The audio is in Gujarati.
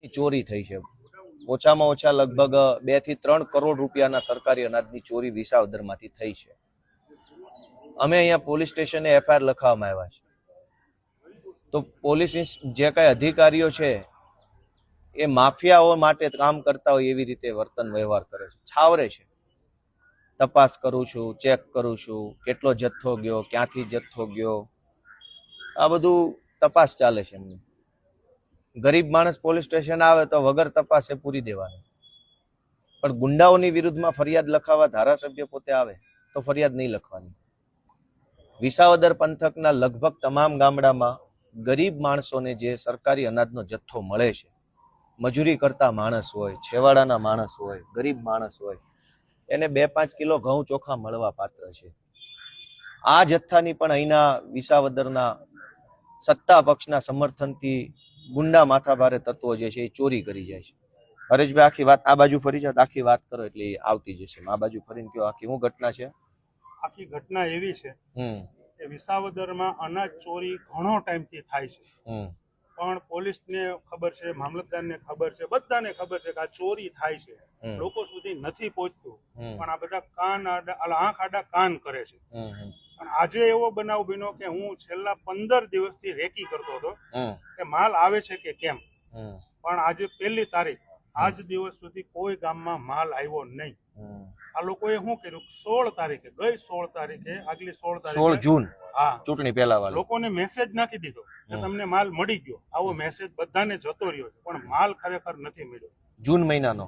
ચોરી થઈ છે. ઓછામાં ઓછા લગભગ 2 થી 3 કરોડ રૂપિયાના સરકારી અનાજની ચોરી વિસાવદરમાંથી થઈ છે. અમે અહીંયા પોલીસ સ્ટેશને એફઆઈઆર લખાવવામાં આવ્યા છે. તો પોલીસ જે કઈ અધિકારીઓ છે એ માફિયાઓ માટે કામ કરતા હોય એવી રીતે વર્તન વ્યવહાર કરે છે, છાવરે છે. તપાસ કરું છું, ચેક કરું છું, કેટલો જથ્થો ગયો, ક્યાંથી જથ્થો ગયો, આ બધું તપાસ ચાલે છે એમની. ગરીબ માણસ પોલીસ સ્ટેશન આવે તો વગર તપાસે પૂરી દેવાની, પણ ગુંડાઓની વિરુદ્ધમાં ફરિયાદ લખાવવા ધારાસભ્ય પોતે આવે તો ફરિયાદ નહીં લખવાની. વિસાવદર પંથકના લગભગ તમામ ગામડામાં ગરીબ માણસોને જે સરકારી અનાજનો જથ્થો મળે છે, મજૂરી કરતા માણસ હોય, છેવાડાના માણસ હોય, ગરીબ માણસ હોય, એને 2-5 કિલો ઘઉં ચોખા મળવા પાત્ર છે. આ જથ્થાની પણ અહીંના વિસાવદરના સત્તા પક્ષના સમર્થનથી ગુંડા માથાભારે તત્વો જે છે એ ચોરી કરી જાય છે. હરેશભાઈ, આખી વાત આ બાજુ ફરી જાઓ, આખી વાત કરો એટલે આવતી જશે. આ બાજુ ફરીને કયો આખી શું ઘટના છે? આખી ઘટના એવી છે કે વિસાવદરમાં અનાજ ચોરી ઘણો ટાઈમથી થાય છે, પણ પોલીસને ખબર છે, મામલતદારને ખબર છે, બધાને ખબર છે કે આ ચોરી થાય છે, લોકો સુધી નથી પહોંચતું, પણ આ બધા આંખ આડા કાન કરે છે. પણ આજે એવો બનાવ બન્યો કે હું છેલ્લા 15 દિવસથી રેકી કરતો હતો કે માલ આવે છે કે કેમ, પણ આજે 1 તારીખ આજ દિવસ સુધી કોઈ ગામમાં માલ આવ્યો નહીં. આ લોકોએ શું કર્યું, 16 તારીખે આગલી 16 જૂન, હા, ચૂંટણી પહેલા લોકોને મેસેજ નાખી દીધો કે તમને માલ મળી ગયો. આવો મેસેજ બધાને જતો રહ્યો છે, પણ માલ ખરેખર નથી મળ્યો. જૂન મહિનાનો